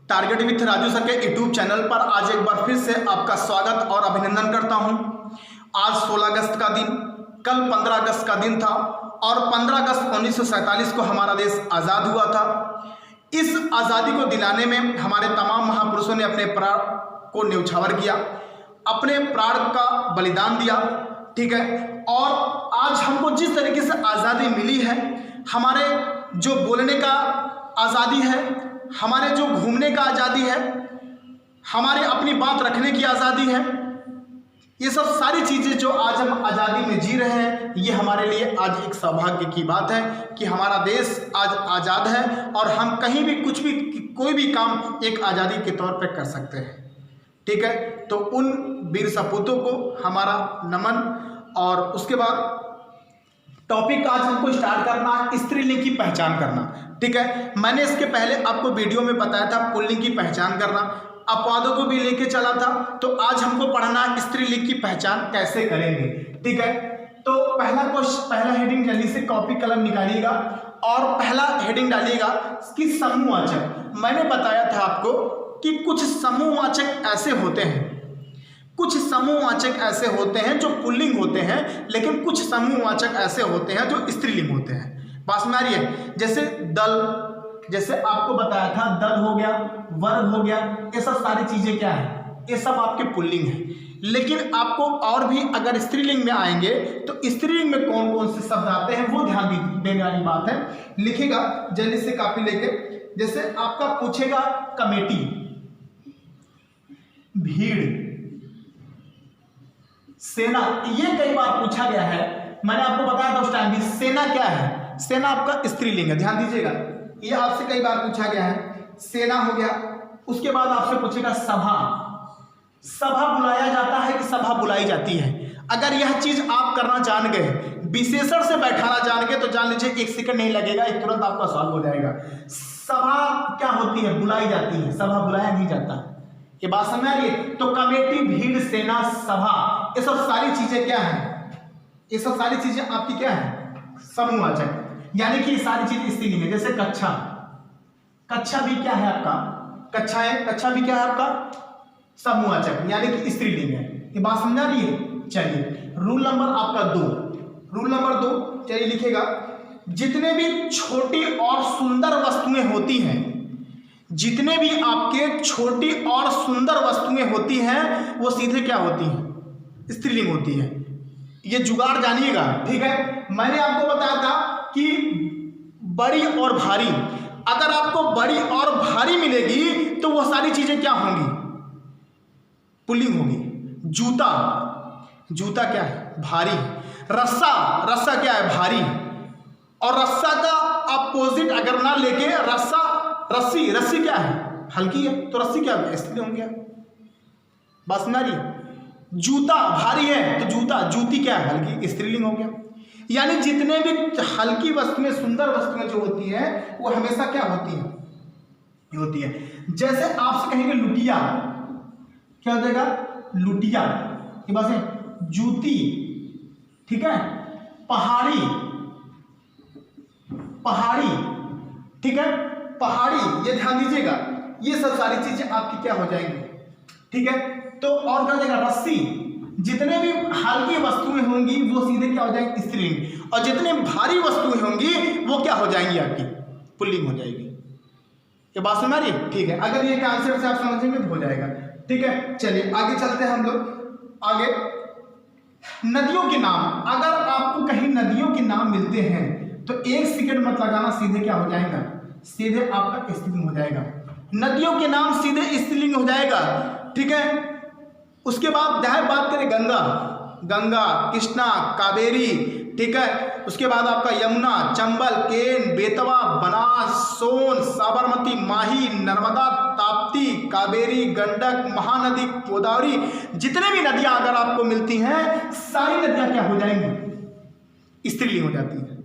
Target with Raju sir के YouTube channel पर आज एक बार फिर से आपका स्वागत और अभिनंदन करता हूं। आज 16 अगस्त का दिन, कल 15 अगस्त का दिन था और 15 अगस्त 1947 को हमारा देश आज़ाद हुआ था। इस आज़ादी को दिलाने में हमारे तमाम महापुरुषों ने अपने प्राण को न्यौछावर किया, अपने प्राण का बलिदान दिया, ठीक है। और आज हमको जिस तरीके से आज़ादी मिली है, हमारे जो बोलने का आज़ादी है, हमारे जो घूमने का आज़ादी है, हमारे अपनी बात रखने की आज़ादी है, ये सब सारी चीज़ें जो आज हम आज़ादी में जी रहे हैं, ये हमारे लिए आज एक सौभाग्य की बात है कि हमारा देश आज आज़ाद है और हम कहीं भी कुछ भी कोई भी काम एक आज़ादी के तौर पर कर सकते हैं, ठीक है। तो उन वीर सपूतों को हमारा नमन। और उसके बाद टॉपिक आज हमको स्टार्ट करना है स्त्रीलिंग की पहचान करना, ठीक है। मैंने इसके पहले आपको वीडियो में बताया था पुल्लिंग की पहचान करना, अपवादों को भी लेके चला था। तो आज हमको पढ़ना है स्त्रीलिंग की पहचान कैसे करेंगे, ठीक है। तो पहला हेडिंग जल्दी से कॉपी कलम निकालिएगा और पहला हेडिंग डालिएगा कि समूहवाचक। मैंने बताया था आपको कि कुछ समूहवाचक ऐसे होते हैं, कुछ समूहवाचक ऐसे होते हैं जो पुल्लिंग होते हैं, लेकिन कुछ समूहवाचक ऐसे होते हैं जो स्त्रीलिंग होते हैं। बात में आ रही है? जैसे दल, जैसे आपको बताया था दल हो गया, वर्ग हो गया, ये सब सारी चीजें क्या है, ये सब आपके पुल्लिंग है। लेकिन आपको और भी अगर स्त्रीलिंग में आएंगे तो स्त्रीलिंग में कौन कौन से शब्द आते हैं वो ध्यान देने वाली बात है। लिखेगा जल्दी से कॉपी लेके। जैसे आपका पूछेगा कमेटी, भीड़, सेना, ये कई बार पूछा गया है। मैंने आपको बताया था उस टाइम भी सेना क्या है, सेना आपका स्त्रीलिंग है, ध्यान दीजिएगा। ये आपसे कई बार पूछा गया है, सेना हो गया। उसके बाद आपसे पूछेगा सभा, सभा बुलाया जाता है कि सभा बुलाई जाती है। अगर यह चीज आप करना जान गए, विशेषण से बैठाना जान गए, तो जान लीजिए 1 सेकंड नहीं लगेगा, एक तुरंत आपका सॉल्व हो जाएगा। सभा क्या होती है, बुलाई जाती है, सभा बुलाया नहीं जाता। ये बात समझ आ रही है? तो कमेटी, भीड़, सेना, सभा, ये सब सारी चीजें क्या है, ये सब सारी चीजें आपकी क्या है, समूहवाचक, यानी कि ये सारी चीज स्त्रीलिंग है। जैसे कक्षा, कक्षा भी क्या है आपका, कक्षा है, कक्षा भी क्या है आपका समूहवाचक, यानी कि स्त्रीलिंग है। ये बात समझ आ रही है? चलिए रूल नंबर आपका 2, रूल नंबर 2 चलिए लिखेगा, जितने भी छोटी और सुंदर वस्तुएं होती हैं, जितने भी आपके छोटी और सुंदर वस्तुएं होती हैं वो सीधे क्या होती हैं, स्त्रीलिंग होती है। ये जुगाड़ जानिएगा, ठीक है। मैंने आपको बताया था कि बड़ी और भारी, अगर आपको बड़ी और भारी मिलेगी तो वो सारी चीजें क्या होंगी, पुल्लिंग होगी। जूता, जूता क्या है, भारी। रस्सा, रस्सा क्या है, भारी। और रस्सा का अपोजिट अगर ना लेके रस्सा, रस्सी, रस्सी क्या है, हल्की है, तो रस्सी क्या है, स्त्रीलिंग हो गया। बस ना रही। जूता भारी है तो जूता, जूती क्या है, हल्की, स्त्रीलिंग हो गया। यानी जितने भी हल्की वस्तुएं, सुंदर वस्तुएं जो होती हैं वो हमेशा क्या होती है, ये होती है। जैसे आपसे कहेंगे लुटिया, क्या हो जाएगा, लुटिया, ये बात है। जूती, ठीक है। पहाड़ी, पहाड़ी, ठीक है, पहाड़ी, ये ध्यान दीजिएगा। ये सब सारी चीजें आपकी क्या हो जाएंगी, ठीक है। तो और क्या हो जाएगा, रस्सी, जितने भी हल्की वस्तुएं होंगी वो सीधे क्या हो जाएंगी, स्त्रीलिंग, और जितनी भारी वस्तुएं होंगी वो क्या हो जाएंगी, आपकी पुल्लिंग हो जाएगी। ये बात समझ आ रही है? ठीक है, अगर ये कॉन्सेप्ट से आप समझेंगे तो हो जाएगा, ठीक है। चलिए आगे चलते हैं हम लोग आगे। नदियों के नाम, अगर आपको कहीं नदियों के नाम मिलते हैं तो 1 सेकंड मत लगाना, सीधे क्या हो जाएगा, सीधे आपका स्त्रीलिंग हो जाएगा। नदियों के नाम सीधे स्त्रीलिंग हो जाएगा, ठीक है। उसके बाद बात करें गंगा, गंगा, कृष्णा, कावेरी, ठीक है। उसके बाद आपका यमुना, चंबल, केन, बेतवा, बनास, सोन, साबरमती, माही, नर्मदा, ताप्ती, कावेरी, गंडक, महानदी, गोदावरी, जितने भी नदियां अगर आपको मिलती हैं सारी नदियां क्या हो जाएंगी, स्त्रीलिंग हो जाती है।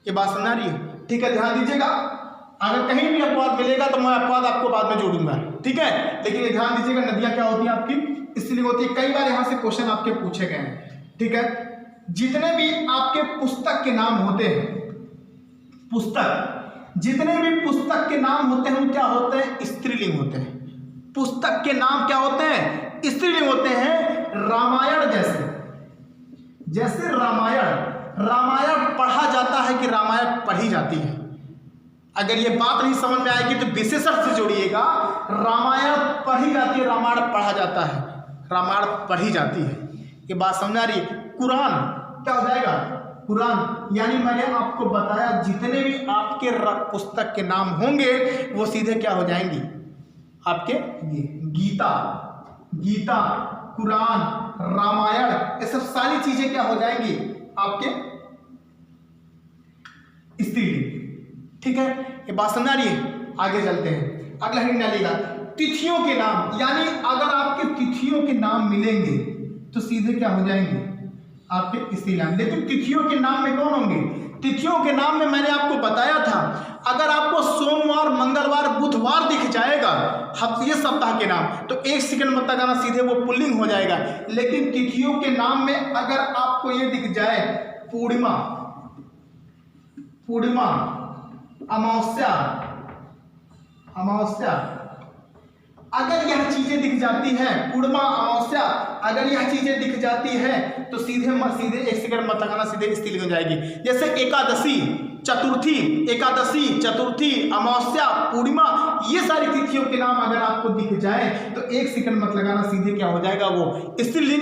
ये बात समझ आ रही है? ठीक है, ध्यान दीजिएगा। अगर कहीं भी अपवाद मिलेगा तो मैं अपवाद आपको बाद में जोड़ूंगा, ठीक है। लेकिन ये ध्यान दीजिएगा, नदियां क्या होती हैं आपकी, स्त्रीलिंग होती है। कई बार यहां से क्वेश्चन आपके पूछे गए हैं, ठीक है। जितने भी आपके पुस्तक के नाम होते हैं, पुस्तक, जितने भी पुस्तक के नाम होते हैं वो क्या होते हैं, स्त्रीलिंग होते हैं। पुस्तक के नाम क्या होते हैं? स्त्रीलिंग होते हैं। रामायण जैसे रामायण पढ़ा जाता है कि रामायण पढ़ी जाती है। अगर ये बात नहीं समझ में आएगी तो विशेषण से जोड़िएगा। रामायण पढ़ी जाती है, रामायण पढ़ा जाता है, रामायण पढ़ी जाती है। ये बात समझ आ रही है? कुरान क्या हो जाएगा? कुरान यानी मैंने आपको बताया जितने भी आपके पुस्तक के नाम होंगे वो सीधे क्या हो जाएंगी? आपके गीता, कुरान, रामायण, ये सब सारी चीजें क्या हो जाएंगी? आपके स्त्रीलिंग। ठीक है, ये बात समझ आ रही है? आगे चलते हैं। अगला हेडिंग डालिएगा तिथियों के नाम। यानी अगर आपके तिथियों के नाम मिलेंगे तो सीधे क्या हो जाएंगे? आपके स्त्रीलिंग। लेकिन तिथियों के नाम में कौन होंगे? तिथियों के नाम में मैंने आपको बताया था, अगर आपको सोमवार, मंगलवार, बुधवार दिख जाएगा ये सप्ताह के नाम, तो 1 सेकंड मत लगाना, सीधे वो पुल्लिंग हो जाएगा। लेकिन तिथियों के नाम में अगर आपको ये दिख जाए पूर्णिमा, अमावस्या, अगर यह चीजें दिख जाती हैं, पूर्णिमा, अमावस्या, अगर यह चीजें दिख जाती है तो सीधे 1 सेकंड मत लगाना, सीधे स्त्रीलिंग हो जाएगी। जैसे एकादशी, चतुर्थी, अमावस्या, पूर्णिमा, ये सारी तिथियों के नाम अगर आपको दिख जाए तो 1 सेकंड मत लगाना, सीधे क्या हो जाएगा? वो स्त्रीलिंग।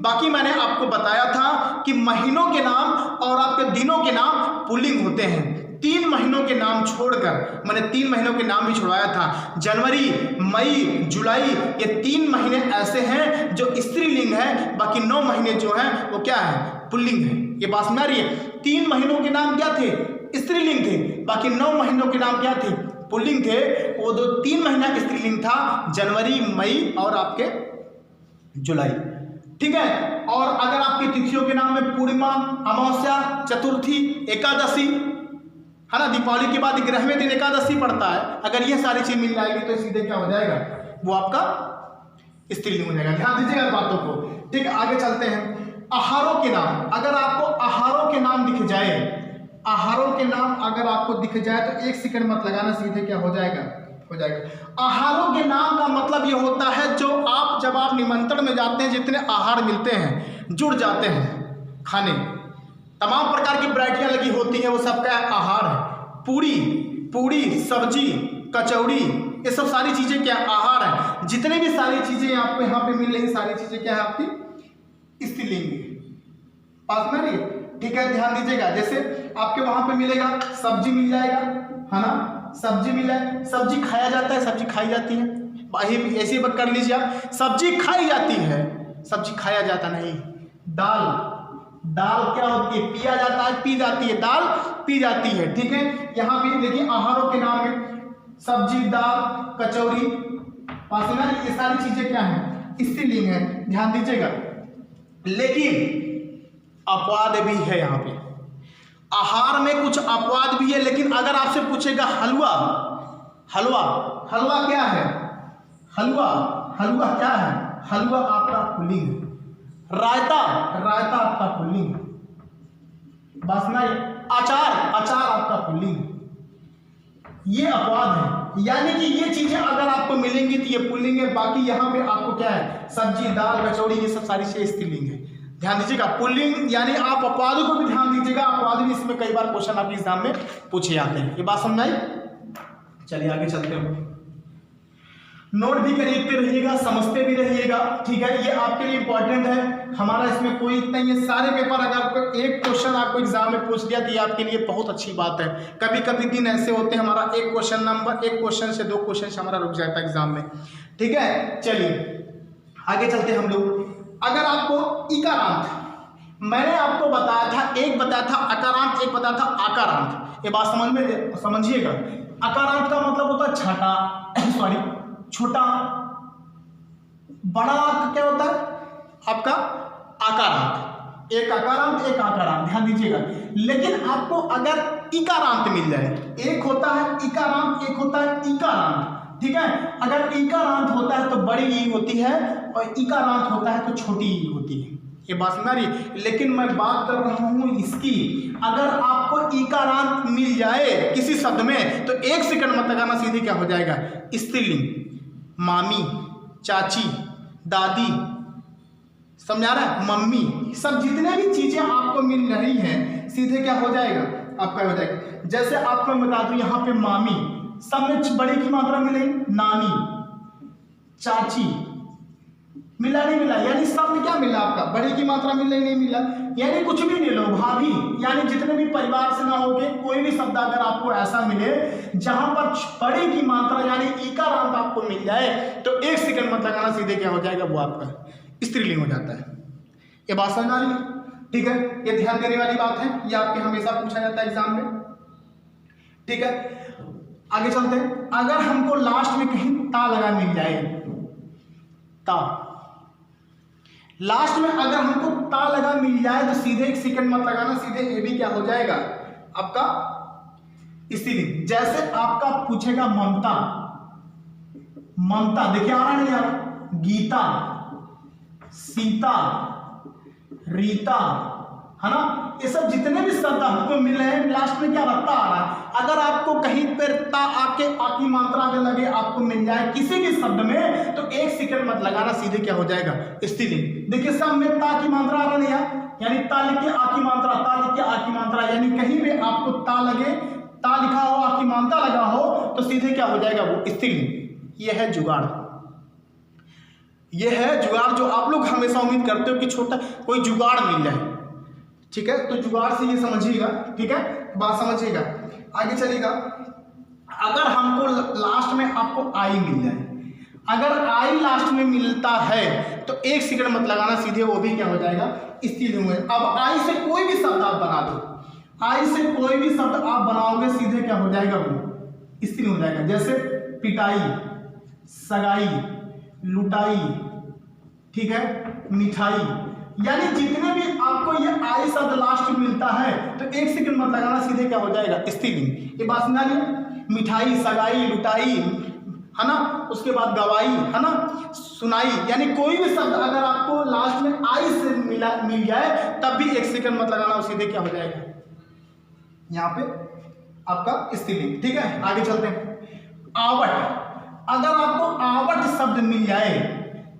बाकी मैंने आपको बताया था कि महीनों के नाम और आपके दिनों के नाम पुल्लिंग होते हैं। 3 महीनों के नाम छोड़कर, मैंने 3 महीनों के नाम भी छुड़वाया था। जनवरी, मई, जुलाई, ये 3 महीने ऐसे हैं जो स्त्रीलिंग है, बाकी 9 महीने जो हैं वो क्या है? पुल्लिंग है। ये बात समझ रही है? 3 महीनों के नाम क्या थे? स्त्रीलिंग थे, बाकी 9 महीनों के नाम क्या थे? पुल्लिंग थे। वो 3 महीना स्त्रीलिंग था, जनवरी, मई और आपके जुलाई। ठीक है, और अगर आपकी तिथियों के नाम में पूर्णिमा, अमावस्या, चतुर्थी, एकादशी है ना, दीपावली के बाद 11वें दिन एकादशी पड़ता है, अगर ये सारी चीज मिल जाएगी तो सीधे क्या हो जाएगा? वो आपका स्त्रीलिंग हो जाएगा। ध्यान दीजिएगा बातों को। ठीक है, आगे चलते हैं। आहारों के नाम, अगर आपको आहारों के नाम दिख जाए, आहारों के नाम अगर आपको दिख जाए तो 1 सेकंड मत लगाना, सीधे क्या हो जाएगा? हो जाएगा। आहारों के नाम का मतलब ये होता है जो आप जब आप निमंत्रण में जाते हैं, जितने आहार मिलते हैं, जुड़ जाते हैं खाने, तमाम प्रकार की वैरायटियां लगी होती हैं, वो सबका आहार है। पूड़ी, सब्जी, कचौड़ी, ये सब सारी चीजें क्या आहार है। जितने भी सारी चीजें आपको यहाँ पे मिल रही, सारी चीजें क्या है? आपकी स्त्रीलिंग। बात में रही? ठीक है, ध्यान दीजिएगा। जैसे आपके वहां पे मिलेगा सब्जी, मिल जाएगा, है ना, सब्जी मिला है, सब्जी खाया जाता है, सब्जी खाई जाती है। ऐसी बात कर लीजिए आप, सब्जी खाई जाती है, सब्जी खाया जाता नहीं। दाल क्या होती है? पिया जाता है, पी जाती है, दाल पी जाती है। ठीक है, यहाँ पे देखिए आहारों के नाम में सब्जी, दाल, कचौरी, पासीना, ये सारी चीजें क्या है? स्त्रीलिंग है। ध्यान दीजिएगा। लेकिन अपवाद भी है यहाँ पे, आहार में कुछ अपवाद भी है। लेकिन अगर आपसे पूछेगा हलवा क्या है? हलवा क्या है? हलवा आपका पुल्लिंग। रायता आपका पुल्लिंग। बस ना, अचार आपका पुल्लिंग। ये अपवाद है, यानी कि ये चीजें अगर आपको मिलेंगी तो ये पुल्लिंग है। बाकी यहाँ पे आपको क्या है? सब्जी, दाल, कचौड़ी, ये सब सारी चीजें स्त्रीलिंग है। ध्यान दीजिएगा। पुल्लिंग यानी आप अपवादों को भी ध्यान दीजिएगा, अपवाद भी इसमें कई बार क्वेश्चन आपके एग्जाम में पूछे जाते हैं। ये बात समझाई? चलिए आगे चलते हैं। नोट भी करते रहिएगा, समझते भी रहिएगा। ठीक है, ये आपके लिए इंपॉर्टेंट है। हमारा इसमें कोई इतना, ये सारे पेपर अगर आपको एक क्वेश्चन आपको एग्जाम में पूछ दिया तो ये आपके लिए बहुत अच्छी बात है। कभी कभी दिन ऐसे होते हैं हमारा एक क्वेश्चन से 2 क्वेश्चन से हमारा रुक जाता है एग्जाम में। ठीक है, चलिए आगे चलते हैं हम लोग। अगर आपको इकारांत, मैंने आपको बताया था, एक बताया था अकारांत, एक बताया था आकारांत। ये बात समझिएगा। अकारांत का मतलब होता है छोटा, बड़ा क्या होता है आपका? आकारांत। एक अकारांत, एक आकारांत, ध्यान दीजिएगा। लेकिन आपको अगर इकारांत मिल जाए, एक होता है इकारांत, एक होता है इकारांत। ठीक है, अगर इकारांत होता है तो बड़ी ई होती है और इकारांत होता है तो छोटी ई होती है। ये बात समझ आ रही है। लेकिन मैं बात कर रहा हूँ इसकी, अगर आपको ईकारांत मिल जाए किसी शब्द में तो 1 सेकंड मत लगाना, सीधे क्या हो जाएगा स्त्रीलिंग। मामी, चाची, दादी, समझा रहा है, मम्मी, सब जितने भी चीजें आपको मिल रही हैं सीधे क्या हो जाएगा आपका हो जाएगा। जैसे आपको मैं बता दूं यहाँ पे मामी, सब में बड़ी की मात्रा मिलेगी, नानी, चाची, मिला नहीं मिला, यानी सब में क्या मिला आपका बड़ी की मात्रा मिला नहीं मिला, यानी कुछ भी नहीं लो, भाभी, यानी जितने भी परिवार से ना होके कोई भी शब्द अगर आपको ऐसा मिले जहां पर बड़ी की मात्रा यानी ईकारांत आपको मिल जाए तो 1 सेकंड मत लगाना, सीधे क्या हो जाएगा वो आपका स्त्रीलिंग हो जाता है। ये बात समझ आ रही है, ठीक है। ये ध्यान देने वाली बात है, ये आपके हमेशा पूछा जाता है एग्जाम में, ठीक है। आगे चलते हैं। अगर हमको लास्ट में कहीं ता लगा मिल जाए, ता लास्ट में अगर हमको ता लगा मिल जाए तो सीधे 1 सेकंड मत लगाना, सीधे ये भी क्या हो जाएगा आपका स्त्रीलिंग। जैसे आपका पूछेगा ममता, ममता देखिए आ रहा नहीं आ रहा, गीता, सीता, रीता, है ना, ये सब जितने भी शब्द आपको मिले हैं लास्ट में क्या रहता आ रहा है। अगर आपको कहीं पर ता आके आ की मात्रा अगर लगे आपको मिल जाए किसी भी शब्द में तो 1 सेकंड मत लगाना, सीधे क्या हो जाएगा स्त्रीलिंग। देखिए सब में ता की मात्रा आ रहा नहीं है, यानी ता लिख के आ की मात्रा, ता लिख के आ की मात्रा, यानी कहीं भी आपको ता लगे, ता लिखा हो आ की मात्रा लगा हो तो सीधे क्या हो जाएगा वो स्त्रीलिंग। यह है जुगाड़, यह है जुगाड़ जो आप लोग हमेशा उम्मीद करते हो कि छोटा कोई जुगाड़ मिल जाए, ठीक है। तो जुगाड़ से ये समझिएगा, ठीक है, बात समझिएगा। आगे चलिएगा। अगर हमको लास्ट में आपको आई मिल जाए, अगर आई लास्ट में मिलता है तो 1 सेकंड मत लगाना, सीधे वो भी क्या हो जाएगा स्त्रीलिंग। अब आई से कोई भी शब्द आप बना दो, आई से कोई भी शब्द आप बनाओगे सीधे क्या हो जाएगा वो स्त्रीलिंग हो जाएगा। जैसे पिटाई, सगाई, लुटाई, ठीक है, मिठाई, यानी जितने भी आपको ये आई शब्द लास्ट में मिलता है तो 1 सेकंड मत लगाना, सीधे क्या हो जाएगा स्त्रीलिंग। ये बात समझ आ रही है। मिठाई, सगाई, लुटाई, है ना, उसके बाद गवाई, है ना, सुनाई, यानी कोई भी शब्द अगर आपको लास्ट में आई से मिल जाए तब भी 1 सेकंड मत लगाना, सीधे क्या हो जाएगा यहाँ पे आपका स्त्रीलिंग, ठीक है। आगे चलते हैं। आवट, अगर आपको आवट शब्द मिल जाए,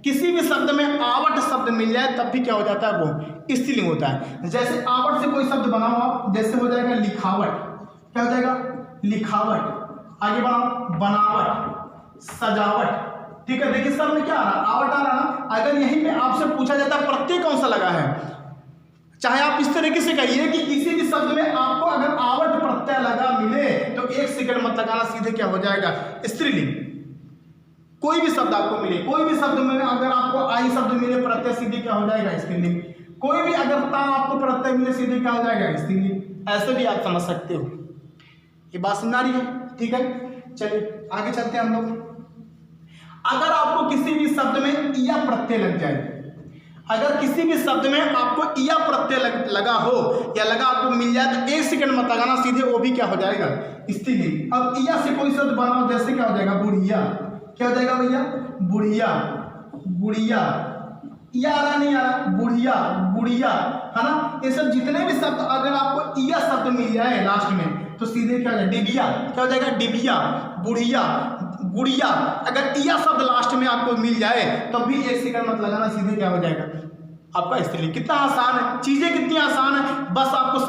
किसी भी शब्द में आवट शब्द मिल जाए तब भी क्या हो जाता है वो स्त्रीलिंग होता है। जैसे आवट से कोई शब्द बनाओ आप, जैसे हो जाएगा लिखावट, क्या हो जाएगा लिखावट। आगे बढ़ाओ, बनावट, सजावट, ठीक है। देखिए सब में क्या आ रहा है आवट आ रहा है। अगर यहीं पे आपसे पूछा जाता है प्रत्यय कौन सा लगा है, चाहे आप इस तरीके से कहिए कि किसी भी शब्द में आपको अगर आवट प्रत्यय लगा मिले तो 1 सेकंड मत लगाना, सीधे क्या हो जाएगा स्त्रीलिंग। कोई भी शब्द आपको मिले, कोई भी शब्द में अगर आपको आई शब्द मिले प्रत्यय, सीधे क्या हो जाएगा स्त्रीलिंग। कोई भी अगर ता आपको प्रत्यय मिले सीधे क्या हो जाएगा स्त्रीलिंग। ऐसे भी आप समझ सकते हो। ये बात समझ आ रही है, ठीक है। चलिए आगे चलते हैं हम लोग। अगर आपको किसी भी शब्द में इया प्रत्यय लग जाए, अगर किसी भी शब्द में आपको इया प्रत्यय लगा हो या लगा आपको मिल जाए तो 1 सेकंड मत लगाना, सीधे वो भी क्या हो जाएगा स्त्रीलिंग। अब इया से कोई शब्द बनाओ, जैसे क्या हो जाएगा बुढ़िया, क्या हो जाएगा भैया बुढ़िया, गुड़िया, या आ रहा नहीं आ रहा, बुढ़िया, गुड़िया, है ना। ये सब जितने भी शब्द अगर आपको इया शब्द मिल जाए लास्ट में तो सीधे क्या हो जाएगा डिबिया, क्या हो जाएगा डिबिया, बुढ़िया, गुड़िया। अगर इया शब्द लास्ट में आपको मिल जाए तब भी 1 सेकंड मत लगाना, सीधे क्या हो जाएगा आपका स्त्रीलिंग। कितना आसान है, चीजें कितनी आसान है, बस आपको